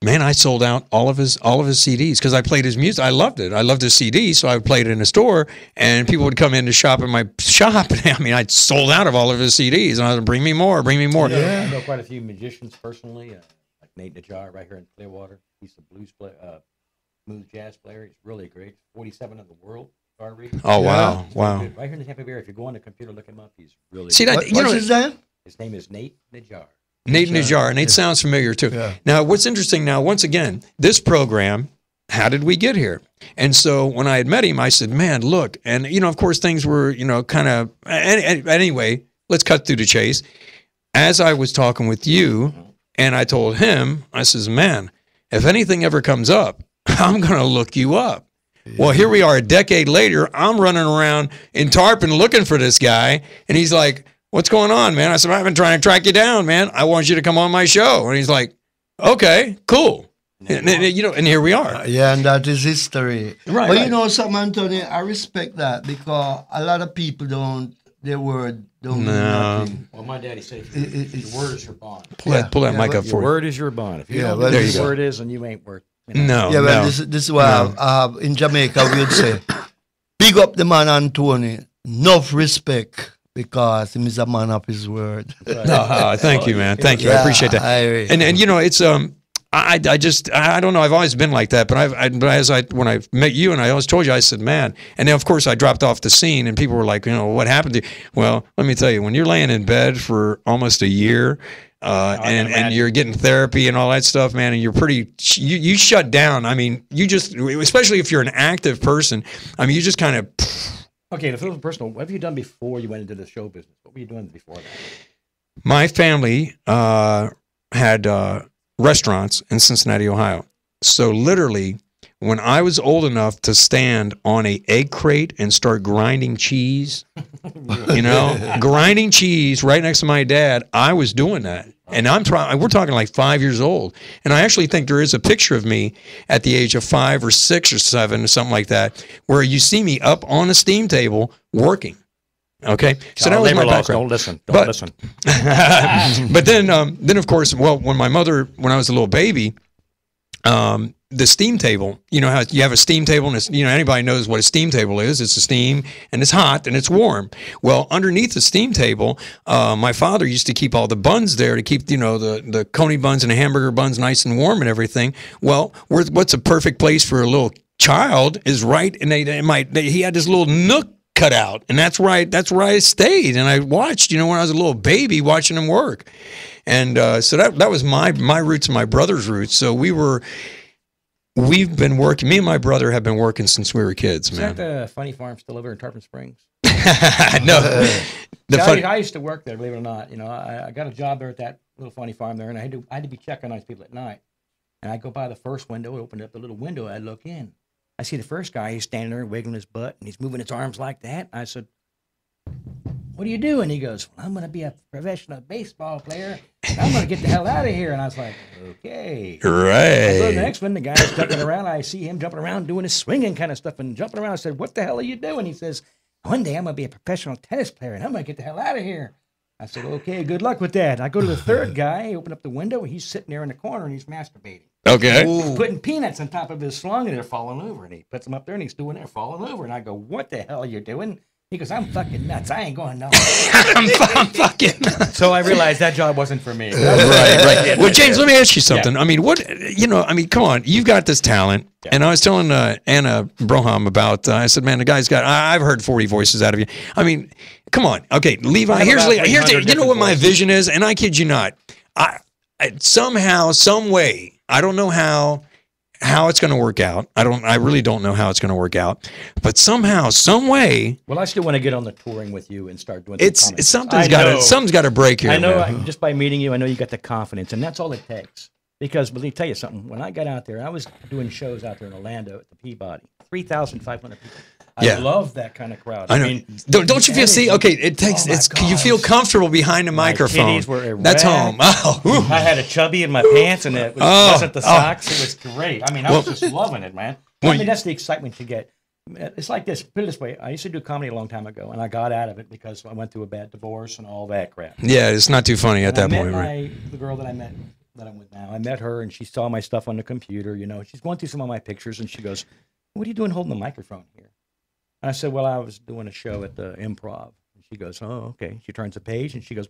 man, I sold out all of his CDs because I played his music. I loved it. I loved his CDs, so I would play it in a store, and people would come in to shop in my shop. And I mean, I sold out of all of his CDs, and I was like, bring me more. I know quite a few musicians personally, like Nate Najjar right here in Clearwater. He's a blues player, smooth jazz player. He's really great. 47 in the world. Oh, wow. Wow. Right here in the Tampa Bay area, if you go on the computer, look him up. He's really See, good. that, What's his name? His name is Nate Najjar. Nate Najjar. Nate sounds familiar too. Yeah. Now, what's interesting now, once again, this program, how did we get here? And so when I had met him, I said, man, look, and, of course, things were, kind of, anyway, let's cut through the chase. As I was talking with you, and I told him, I says, man, if anything ever comes up, I'm going to look you up. Well, here we are a decade later. I'm running around in Tarpon looking for this guy. And he's like, what's going on, man? I said, I've been trying to track you down, man. I want you to come on my show. And he's like, okay, cool. And here we are. Yeah, and that is history. Right, But right. you know something, Anthony, I respect that because a lot of people their word don't mean nothing. Well, my daddy said, It's- your word is your bond. Pull that mic up Your for you. word is your bond. If you Yeah, don't well, know there what you your go. word is, then you ain't worth. No, Yeah, well, no. this is why in Jamaica we would say, big up the man Anthony, enough respect because he is a man of his word. Thank you, man. Thank you. I appreciate that. And it's I don't know. I've always been like that, but when I met you, and I always told you, I said, man. And then of course I dropped off the scene, and people were like, what happened to you? Well, let me tell you, when you're laying in bed for almost a year, and you're getting therapy and all that stuff, man, and you're you shut down. I mean, especially if you're an active person, I mean, you just kind of. Okay, to feel personal, what have you done before you went into the show business? What were you doing before that? My family had restaurants in Cincinnati, Ohio. So literally, when I was old enough to stand on a egg crate and start grinding cheese, grinding cheese right next to my dad, I was doing that. And we're talking like 5 years old. And I actually think there is a picture of me at the age of 5 or 6 or 7 or something like that, where you see me up on a steam table working. Okay, so that was my background. Don't listen. But then of course, when I was a little baby, the steam table, you know how you have a steam table, and it's, anybody knows what a steam table is. It's a steam, and it's hot, and it's warm. Well, underneath the steam table, my father used to keep all the buns there to keep, the coney buns and the hamburger buns nice and warm and everything. Well, what's a perfect place for a little child is right, and he had this little nook cut out, and that's where I stayed, and I watched, when I was a little baby, watching him work. And so that was my roots and my brother's roots. So we've been working. Me and my brother have been working since we were kids, man. Is that the Funny Farm still over in Tarpon Springs? No. I used to work there, believe it or not. I got a job there at that little funny farm there, and I had to be checking on these people at night. And I go by the first window, opened up the little window, I look in. I see the first guy, he's standing there wiggling his butt, and he's moving his arms like that. I said, "What are you doing?" He goes, "Well, I'm going to be a professional baseball player. And I'm going to get the hell out of here." And I was like, okay. Right. I go to the next one, the guy's jumping around. I see him jumping around doing his swinging kind of stuff and jumping around. I said, "What the hell are you doing?" He says, "One day I'm going to be a professional tennis player, and I'm going to get the hell out of here." I said, "Okay, good luck with that." I go to the third guy, open up the window, he's sitting there in the corner, and he's masturbating. Okay. He's putting peanuts on top of his slung, and they're falling over. And he puts them up there, and he's doing it, falling over. And I go, "What the hell are you doing?" He goes, "I'm fucking nuts. I ain't going nowhere." I'm fucking nuts. So I realized that job wasn't for me. Right. Well, James, let me ask you something. Yeah. I mean, come on. You've got this talent. Yeah. And I was telling Anna Broham about, I said, "Man, the guy's I've heard 40 voices out of you." I mean, come on. Okay, Levi, here's what my vision is, and I kid you not. I somehow, some way, I don't know how it's going to work out. I really don't know how it's going to work out. But somehow, some way. Well, I still want to get on the touring with you and start doing. Something's got to break here. I know. Just by meeting you, I know you got the confidence, and that's all it takes. Because let me tell you something. When I got out there, I was doing shows out there in Orlando at the Peabody, 3,500 people. I love that kind of crowd. I mean, don't you feel? See, okay, it takes. You feel comfortable behind the microphone. That's home. Oh, I had a chubby in my pants, and it wasn't the socks. It was great. I mean, I was just loving it, man. I mean, that's the excitement you get. It's like this. Put it this way: I used to do comedy a long time ago, and I got out of it because I went through a bad divorce and all that crap. Yeah, it's not too funny at that point, right? The girl that I'm with now, I met her, and she saw my stuff on the computer. She's going through some of my pictures, and she goes, "What are you doing holding the microphone here?" And I said, "Well, I was doing a show at the Improv." And she goes, "Oh, okay." She turns a page, and she goes,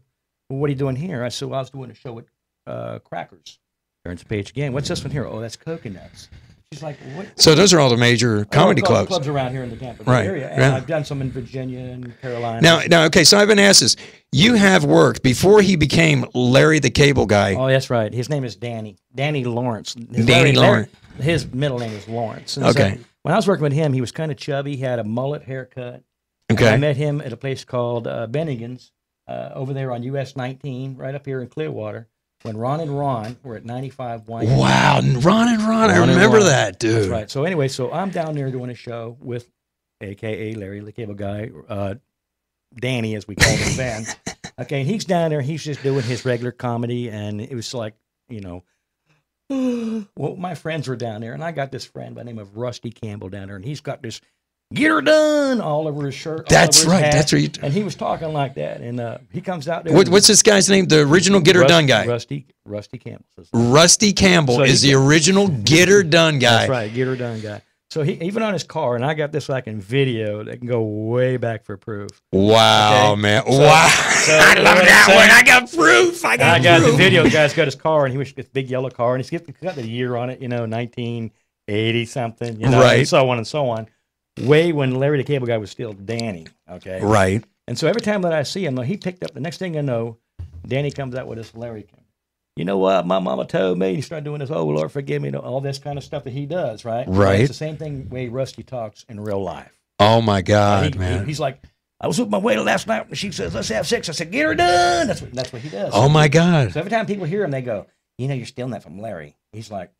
"Well, what are you doing here?" I said, "Well, I was doing a show at Crackers." Turns the page again. "What's this one here?" "Oh, that's Coconuts." She's like, "What?" So those are all the major comedy clubs. Clubs around here in the Tampa Bay area. And I've done some in Virginia and Carolina. Now, okay, so I've been asked this. You have worked before he became Larry the Cable Guy. Oh, that's right. His name is Danny. Danny Lawrence. Lawrence. His middle name is Lawrence. And okay. So when I was working with him, he was kind of chubby. He had a mullet haircut. Okay. I met him at a place called Bennigan's over there on US 19, right up here in Clearwater. When Ron and Ron were at 95 Wine. Wow, Ron and Ron. I remember that, dude. That's right. So anyway, I'm down there doing a show with a.k.a. Larry the Cable Guy, Danny, as we called him then. Okay, and he's down there. He's just doing his regular comedy, and it was like, well, my friends were down there, and I got this friend by the name of Rusty Campbell down there, and he's got this "Get her done" all over his shirt. That's right. Hat, that's right. And he was talking like that, and he comes out there. What's this guy's name? The original Get Her Done guy. Rusty Campbell. Rusty Campbell is the original Get Her Done guy. That's right, Get Her Done guy. So he even on his car, and I got this like in video that can go way back for proof. Wow, okay? man! So, wow, so I love that one. I got proof. I got the video. The guy's got his car, and he was this big yellow car, and he's got the year on it, 1980 something, right? And so on and so on. Way when Larry the Cable Guy was still Danny, okay? Right. And so every time that I see him, he picked up, the next thing I know, Danny comes out with this Larry camera. "You know what my mama told me?" He started doing this, "Oh, Lord, forgive me," all this kind of stuff that he does, right? Right. It's the same thing way Rusty talks in real life. Oh, my God, man. He's like, "I was with my waiter last night, and she says, let's have sex." I said, "Get her done." That's what he does. Oh, my God. So every time people hear him, they go, you know, you're stealing that from Larry. He's like,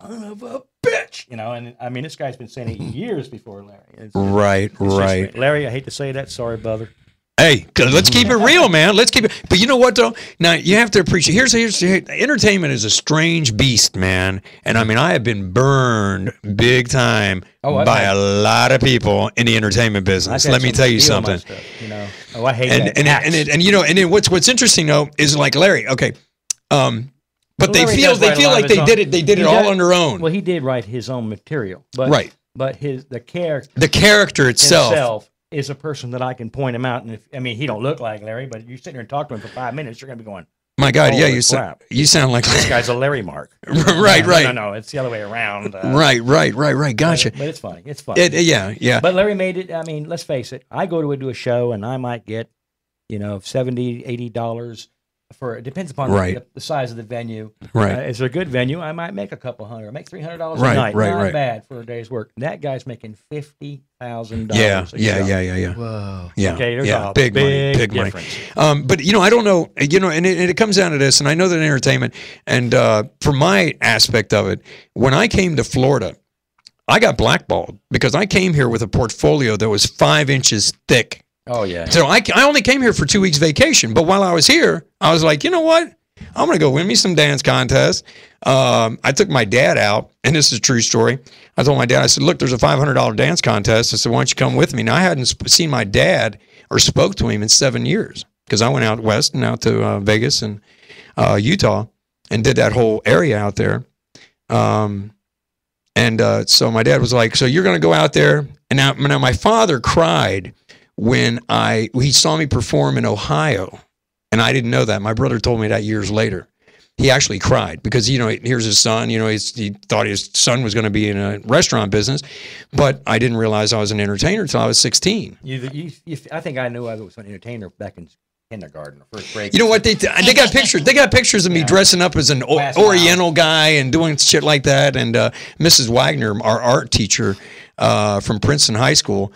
son of a bitch, you know. And I mean, this guy's been saying it years before Larry. Right, It's just- right. Larry, I hate to say that. Sorry, brother. Hey, let's keep it real, man. Let's keep it. But you know what, though? Now, you have to appreciate. Here's entertainment is a strange beast, man. And I mean, I have been burned big time by a lot of people in the entertainment business. Let me tell you something. Stuff, you know, oh, I hate And that. and you know, and then what's interesting though is like Larry. Okay, but they Larry feel does write a lot like of they his did own- it. They did he it all does- on their own. Well, he did write his own material, but Right. But the character The character itself. himself is a person that I can point him out. And if, I mean, he don't look like Larry, but you sit there and talk to him for 5 minutes, you're gonna be going, My God, yeah, Holy you crap. sound like "This guy's a Larry Mark." right, right, No, it's the other way around. right. Gotcha. But it's funny. It's funny. Yeah. But Larry made it. I mean, let's face it. I go to do a show and I might get, you know, $70, $80 for. It depends upon Right. the size of the venue. Right. It's a good venue. I might make a couple hundred. Make $300 Right, a night. right, Not right. bad for a day's work. That guy's making $50,000. Yeah. a show. Wow. Yeah, Okay, there's yeah, a big money, big big money. difference. But you know, I don't know, you know, and it comes down to this, and I know that in entertainment, and for my aspect of it, when I came to Florida, I got blackballed because I came here with a portfolio that was 5 inches thick. Oh yeah. So I only came here for 2 weeks vacation, but while I was here, I was like, you know what? I'm going to go win me some dance contests. I took my dad out, and this is a true story. I told my dad, I said, look, there's a $500 dance contest. I said, why don't you come with me? Now, I hadn't seen my dad or spoke to him in 7 years because I went out west and out to Vegas and Utah and did that whole area out there. So my dad was like, so you're going to go out there. And now my father cried when he saw me perform in Ohio. And I didn't know that. My brother told me that years later. He actually cried because, you know, here's his son. You know, he thought his son was going to be in a restaurant business. But I didn't realize I was an entertainer until I was 16. I think I knew I was an entertainer back in kindergarten or first grade. You know what? They got pictures. They got pictures of me dressing up as an Oriental guy and doing shit like that. And Mrs. Wagner, our art teacher from Princeton High School,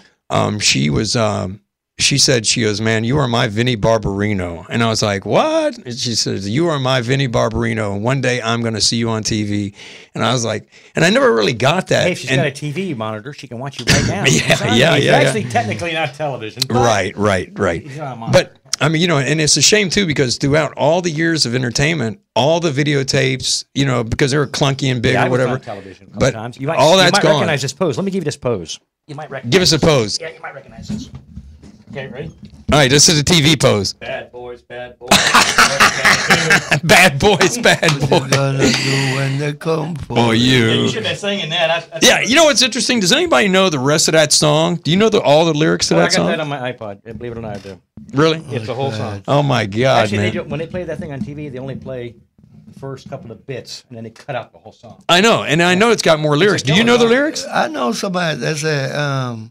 she said, she goes, man, you are my Vinnie Barbarino. And I was like, what? And she says, you are my Vinnie Barbarino. And one day I'm going to see you on TV. And I was like, and I never really got that. Hey, if she's got a TV monitor, she can watch you right now. Yeah. It's actually technically not television. But Right. He's on a monitor. But I mean, you know, and it's a shame too, because throughout all the years of entertainment, all the videotapes, you know, because they were clunky and big I or was whatever. on television a couple But times. all that's you might gone. recognize this pose. Let me give you this pose. You might recognize Give us a pose. Yeah, you might recognize this. Okay, ready? All right, this is a TV pose. Bad boys, bad boys. Bad boys, bad What you boys. gonna do when they come for Oh, You you. should have been singing that. Yeah, you know what's interesting? Does anybody know the rest of that song? Do you know all the lyrics to I that got song? that on my iPod. Believe it or not, I do. Really? It's the whole song. Oh my God, Actually, man. when they play that thing on TV, they only play the first couple of bits, and then they cut out the whole song. I know, and I know it's got more lyrics. Do you know the lyrics? I know somebody that say,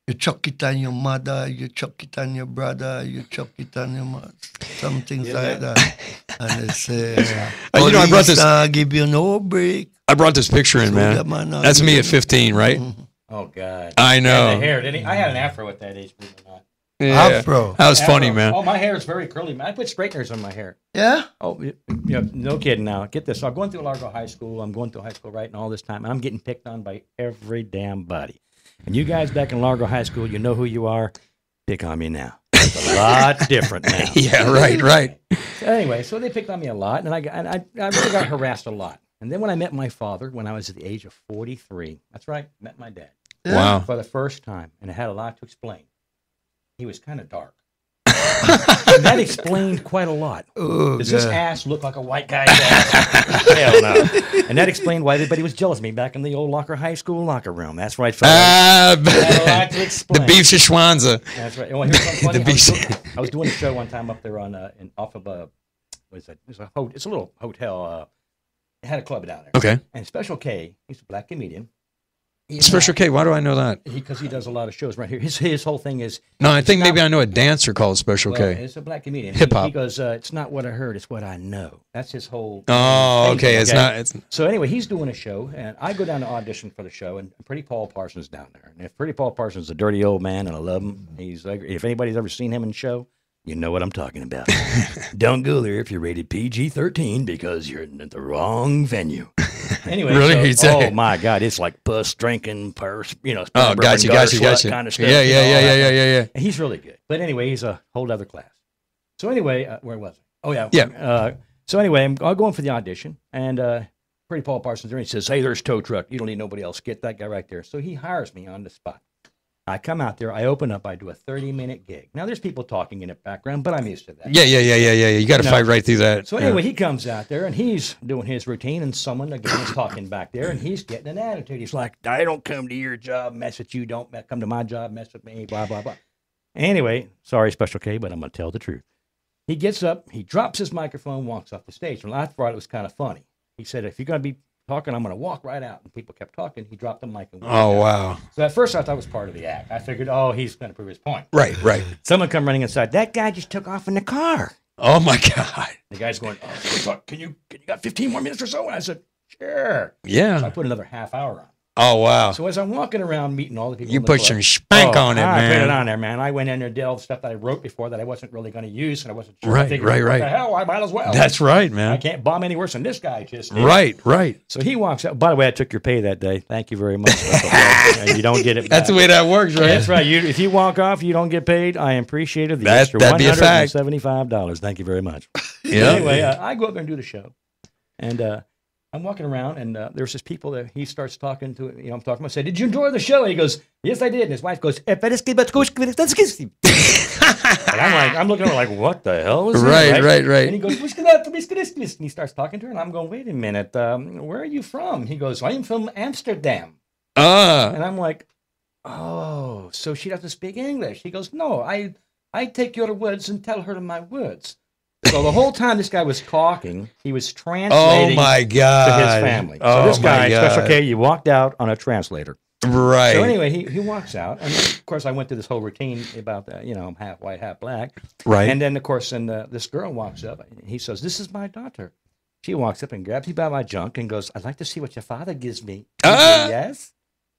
you chuck it on your mother, you chuck it on your brother, you chuck it on your mother. Some things like that. And they say, You know, I brought this. give you no break. I brought this picture in, man. That's me at 15, right? Oh God! I know. And the hair, didn't he? I had an afro at that age, believe it or not. Yeah. Afro. That was funny, Afro. man. Oh, my hair is very curly, man. I put straighteners on my hair. Yeah? Oh, yeah, no kidding now. Get this. So I'm going through Largo High School. I'm going through high school right and all this time. I'm getting picked on by every damn body. And you guys back in Largo High School, you know who you are. Pick on me now. It's a lot different now. Yeah, right. So anyway, so they picked on me a lot, and I really got harassed a lot. And then when I met my father, when I was at the age of 43, that's right, met my dad Wow. for the first time, and I had a lot to explain. He was kind of dark. And that explained quite a lot. Oh, Does this God. ass look like a white guy's ass? Hell no. And that explained why everybody was jealous of me back in the old Locker High School locker room. That's right, fellas. I had a lot to The explain. beef Schwanza. That's right. Well, here's something funny. The beef. I was doing a show one time up there on off of what is that? It's a little hotel. It had a club down there. Okay. And Special K, he's a black comedian. Special K, why do I know that? Because he does a lot of shows right here. His whole thing is No, I think maybe I know a dancer called Special well, K. it's a black comedian. Hip hop. He goes, it's not what I heard, it's what I know. That's his whole. Oh, thing, okay. It's not. It's So anyway, he's doing a show, and I go down to audition for the show, and Pretty Paul Parsons down there. And if Pretty Paul Parsons is a dirty old man, and I love him, he's like, if anybody's ever seen him in show, You know what I'm talking about. Don't go there if you're rated PG-13 because you're in the wrong venue. Anyway, Really? oh my God, it's like puss drinking, purse, Oh, gotcha. kind of stuff. Yeah. And he's really good. But anyway, he's a whole other class. So anyway, where was I? Oh yeah. Yeah. So anyway, I'm going for the audition, and Pretty Paul Parsons there. And he says, "Hey, there's Tow Truck. You don't need nobody else. Get that guy right there." So he hires me on the spot. I come out there, I open up, I do a 30-minute gig. Now there's people talking in the background, but I'm used to that. Yeah. You got to fight right through that. So anyway, he comes out there and he's doing his routine, and someone again is talking back there, and he's getting an attitude. He's like, "I don't come to your job, mess with you. Don't come to my job, mess with me, blah, blah, blah." Anyway, sorry, Special K, but I'm going to tell the truth. He gets up, he drops his microphone, walks off the stage. Well, I thought it was kind of funny. He said, "If you're going to be talking, I'm going to walk right out." And people kept talking. He dropped the mic and walked out. Wow. So at first I thought it was part of the act. I figured, oh, he's going to prove his point. Right. Someone come running inside. "That guy just took off in the car." Oh my God. The guy's going, "Oh, can you got 15 more minutes or so?" And I said, "Sure." Yeah. So I put another half hour on. Oh wow. So as I'm walking around meeting all the people, You in the put club, some spank on it, I put it man. on there, man. I went in there, did all the stuff that I wrote before that I wasn't really going to use, and I wasn't sure. Right, I figured, right. What the hell? I might as well. That's right, I man. can't bomb any worse than this guy just did. Right. So he walks out. By the way, I took your pay that day. Thank you very much. And you don't get it back. That's the way that works, right? That's right. If you walk off, you don't get paid. I appreciate it. The That'd extra be a fact. $175. Thank you very much. Yeah. Anyway, I go up there and do the show, and I'm walking around, and there's just people that he starts talking to. I'm talking. I said, "Did you enjoy the show?" And he goes, "Yes, I did." And his wife goes, and I'm looking at her like, what the hell is that? Right. And he goes, and he starts talking to her, and I'm going, "Wait a minute, where are you from?" He goes, "I am from Amsterdam." And I'm like, "Oh, so she doesn't speak English?" He goes, "No, I take your words and tell her my words." So the whole time this guy was talking, he was translating Oh my God. to his family. So Oh this guy, my God. Special K, you walked out on a translator. Right. So anyway, he walks out, and of course I went through this whole routine about that. I'm half white, half black. Right. And then of course, this girl walks up. And he says, "This is my daughter." She walks up and grabs me by my junk and goes, "I'd like to see what your father gives me." I go, "Yes."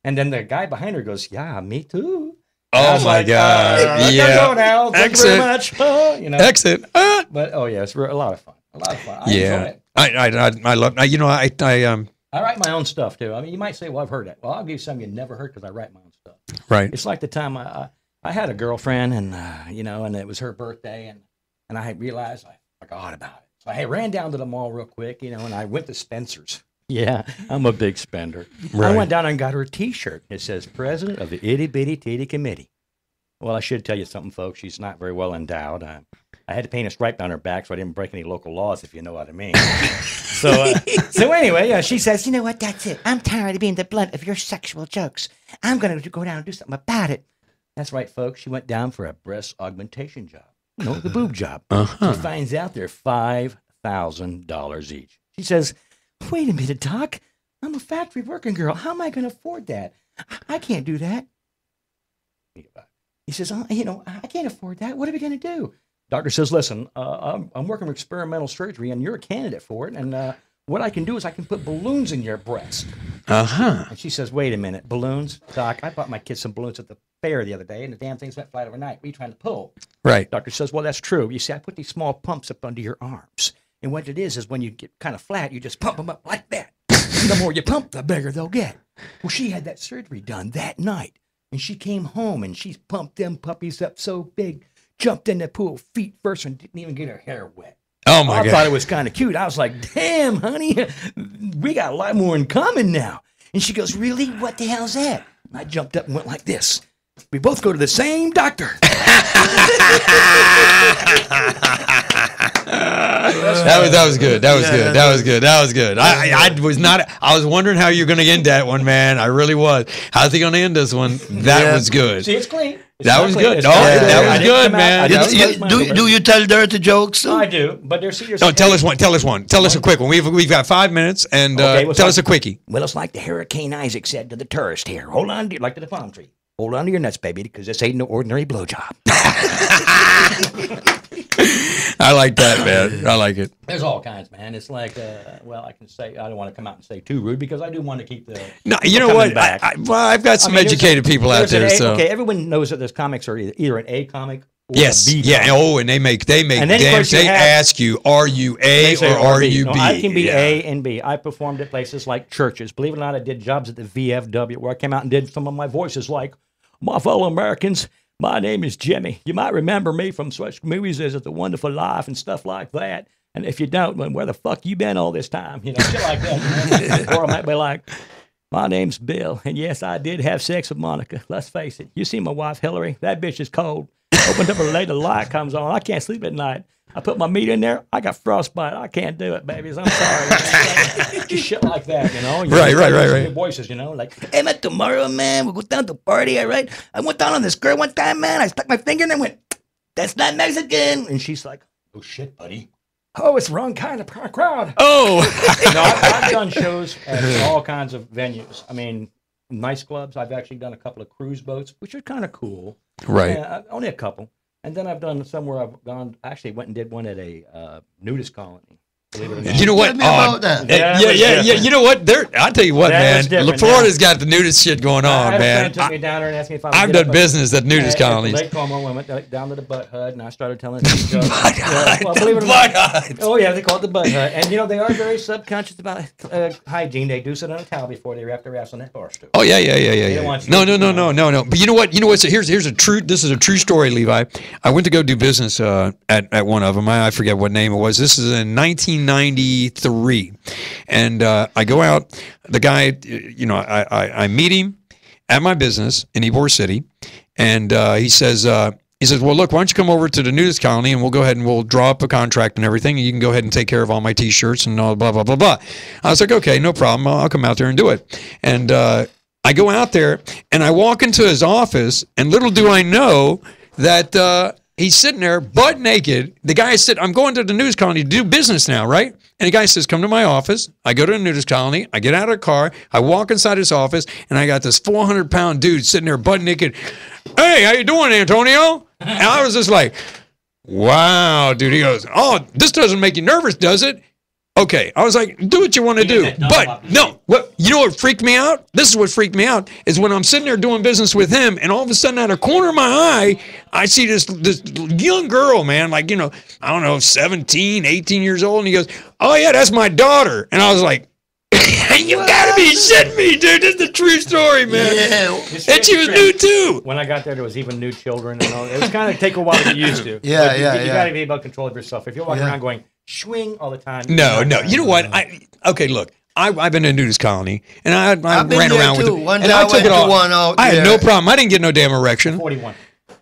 And then the guy behind her goes, "Yeah, me too." And I Oh was my like, God. I gotta Yeah. go now. Thank you very much. Exit. But oh yeah, it's a lot of fun. A lot of fun. I Yeah. enjoy it. I love. I write my own stuff too. I mean, you might say, "Well, I've heard it." Well, I'll give you something you never heard because I write my own stuff. Right. It's like the time I had a girlfriend, and and it was her birthday, and I realized I forgot about it. So I ran down to the mall real quick, and I went to Spencer's. Yeah, I'm a big spender. Right. I went down and got her a T-shirt. It says "President of the Itty Bitty Titty Committee." Well, I should tell you something, folks. She's not very well endowed. I had to paint a stripe down her back so I didn't break any local laws, if you know what I mean. So anyway, she says, "You know what? That's it. I'm tired of being the blunt of your sexual jokes. I'm going to go down and do something about it." that's right, folks. She went down for a breast augmentation job. The boob job. Uh-huh. She finds out they're $5,000 each. She says, "Wait a minute, Doc. I'm a factory working girl. How am I going to afford that? I can't do that." He says, "I can't afford that. What are we going to do?" Doctor says, "Listen, I'm working with experimental surgery, and you're a candidate for it. And what I can do is I can put balloons in your breast." Uh-huh. And she says, "Wait a minute, balloons? Doc, I bought my kids some balloons at the fair the other day, and the damn things went flat overnight. What are you trying to pull?" Right. Doctor says, "Well, that's true. You see, I put these small pumps up under your arms. And what it is when you get kind of flat, you just pump them up like that. And the more you pump, the bigger they'll get." Well, she had that surgery done that night. And she came home, and she pumped them puppies up so big, jumped in the pool feet first, and didn't even get her hair wet. Oh my I God. thought it was kind of cute. I was like, "Damn, honey, we got a lot more in common now." And she goes, "Really? What the hell's that?" And I jumped up and went like this. We both go to the same doctor. That was good. That was good. I was wondering how you're going to end that one, man. I really was. How's he going to end this one? That was good. See, it's clean. It's That not was clean. good. It's No, not clean. that was I didn't good, come out- man. I That didn't was touch my Do you tell dirty jokes too? I do, but there's No, tell us one. Tell us a quick one. We've got 5 minutes, and Okay, well, tell so- us a quickie. Well, it's like the Hurricane Isaac said to the tourist here. Hold on to like to the palm tree. Hold on to your nuts, baby, because this ain't no ordinary blowjob. I like that, man. I like it. There's all kinds, man. It's like, I can say, I don't want to come out and say too rude because I do want to keep the. No, you know coming what? back. I've got some I mean, there's educated people out there's an there. A- So okay, everyone knows that there's comics are either an A comic Yes. B Yeah. column. Oh, and they make And then, of damn. course, you They have- ask you, are you A They say or are you No, B? I can be Yeah. A and B. I performed at places like churches. Believe it or not, I did jobs at the VFW where I came out and did some of my voices like, my fellow Americans, my name is Jimmy. You might remember me from such movies as The Wonderful Life and stuff like that. And if you don't, then where the fuck you been all this time? You know, shit like that. Or I might be like, my name's Bill, and yes, I did have sex with Monica. Let's face it. You see my wife, Hillary? That bitch is cold. Opened up her leg, the light comes on. I can't sleep at night. I put my meat in there. I got frostbite. I can't do it, babies. I'm sorry. Just shit like that, you know? Right. Voices, you know? Like, hey, man, tomorrow, man, we'll go down to party, all right? I went down on this girl one time, man. I stuck my finger in and went, that's not Mexican. And she's like, oh, shit, buddy. Oh, it's the wrong kind of crowd. Oh. No, I've done shows at all kinds of venues. I mean, nice clubs. I've actually done a couple of cruise boats, which are kind of cool. Right. Only a couple. And then I've done somewhere I've gone, actually went and did one at a nudist colony. Believe it or not. You know what? Tell me about that. Yeah. You know what? I'll tell you what, That was man. different, Florida's got the nudest shit going I on, had a man. friend took me down there and asked me if I would I've get done up business at nudist at colonies. Lake Como. I went down to the Butt Hut and I started telling some jokes. Well, believe it or Butt not. Hut. Oh, yeah, they call it the Butt Hut. And, you know, they are very subconscious about hygiene. They do sit on a towel before they wrap their ass on that bar stool. Oh yeah. don't want you No. to- But you know what? So here's a true. This is a true story, Levi. I went to go do business at one of them. I forget what name it was. This is in 1993, and I go out. The guy, you know, I meet him at my business in Ybor City, and he says. He says, well, look, why don't you come over to the nudist colony and we'll go ahead and we'll draw up a contract and everything, and you can go ahead and take care of all my T-shirts and all blah, blah, blah, blah. I was like, okay, no problem. I'll come out there and do it. And I go out there and I walk into his office, and little do I know that he's sitting there butt naked. The guy said, I'm going to the nudist colony to do business now, right? And the guy says, come to my office. I go to the nudist colony. I get out of the car. I walk inside his office, and I got this 400-pound dude sitting there butt naked. Hey, how you doing, Antonio? And I was just like, wow, dude. He goes, oh, this doesn't make you nervous, does it? Okay. I was like, do what you want to do. But no, you know what freaked me out? This is what freaked me out is when I'm sitting there doing business with him, and all of a sudden out of the corner of my eye, I see this young girl, man, like, you know, I don't know, 17, 18 years old. And he goes, oh yeah, that's my daughter. And I was like, you gotta be shitting me, dude. This is the true story, man. Yeah. And she was nude too. When I got there was even nude children and all. It was kind of take a while to get used to. Yeah, But you yeah. got to be able to control of yourself. If you're walking Yeah. around going swing all the time. No. you're not You know gonna- what? Okay, look. I've been in a nudist colony, and I I've been ran there around with too. it. One and day I took went it to all. one out I had there. no problem. I didn't get no damn erection. 41.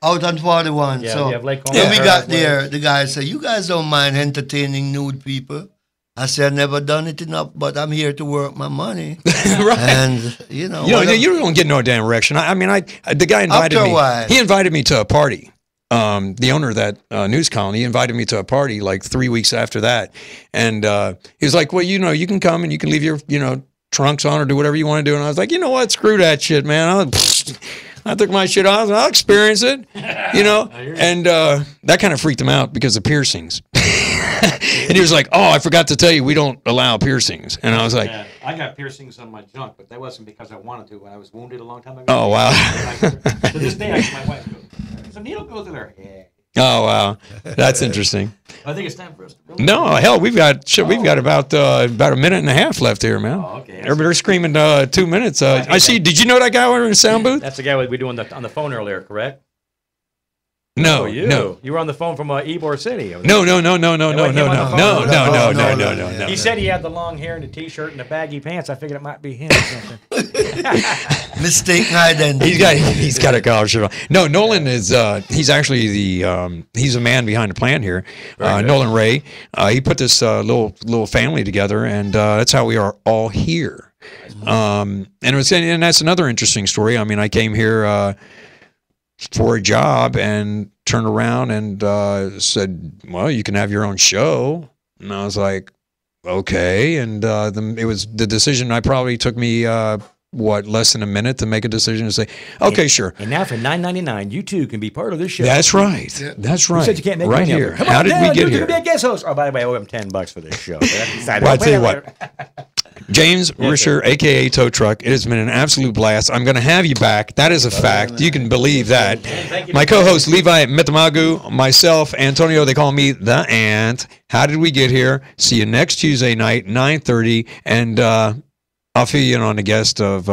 Out on 41. Yeah, so we have Lake Como. when we Yeah. got there, the guy said, you guys don't mind entertaining nude people. I said, I've never done it enough, but I'm here to work my money. Right. And, you know. You know, whatever. you don't get no damn erection. I mean, the guy invited After a me. while. He invited me to a party. The owner of that news colony invited me to a party like 3 weeks after that, and he was like, "Well, you know, you can come and you can leave your, you know, trunks on or do whatever you want to do." And I was like, "You know what? Screw that shit, man. I took my shit off. I'll experience it, you know." And that kind of freaked him out because of piercings. And he was like, "Oh, I forgot to tell you, we don't allow piercings." And I was like, Yeah, I got piercings on my junk, but that wasn't because I wanted to. When I was wounded a long time ago. "Oh wow." To this day, my wife goes, "Does a needle go through there?" Yeah. Oh wow, that's interesting. I think it's time for us to really. No, hell, we've got about a minute and a half left here, man. Oh, okay. Everybody's screaming 2 minutes. I see. Did you know that guy over in the sound booth? That's the guy we doing on the phone earlier, correct? No, Oh, you. no, You were on the phone from Ybor City. no. He said he had the long hair and the T-shirt and the baggy pants. I figured it might be him or something. Mistaken identity. He's got a collar shirt on. No, Nolan is. He's actually he's a man behind the plan here. Nolan Ray. He put this little family together, and that's how we are all here. And that's another interesting story. I mean, I came here for a job and turned around and said, "Well, you can have your own show." And I was like, "Okay." And it was the decision. I probably took me less than a minute to make a decision to say, "Okay, sure." And now for $9.99, you too can be part of this show. That's right. That's right. You said you can't make right money here. Come How on did down, we get you here? can be a guest host. Oh, by the way, I owe him $10 for this show. Well, I tell you what. James Risher, a.k.a. Tow Truck, it has been an absolute blast. I'm going to have you back. That is a fact. You can believe that. My co-host, Levi Mitamagu, myself, Antonio, they call me The Ant. How did we get here? See you next Tuesday night, 9:30, and I'll fill you in on the guest of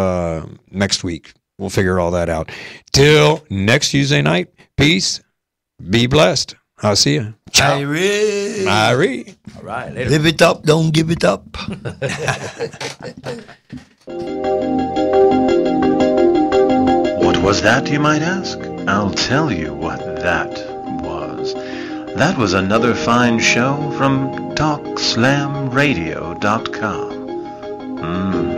next week. We'll figure all that out. Till next Tuesday night, peace. Be blessed. I'll see you. Ciao. Irie. All right, later. Live it up, don't give it up. What was that, you might ask? I'll tell you what that was. That was another fine show from TalkSlamRadio.com.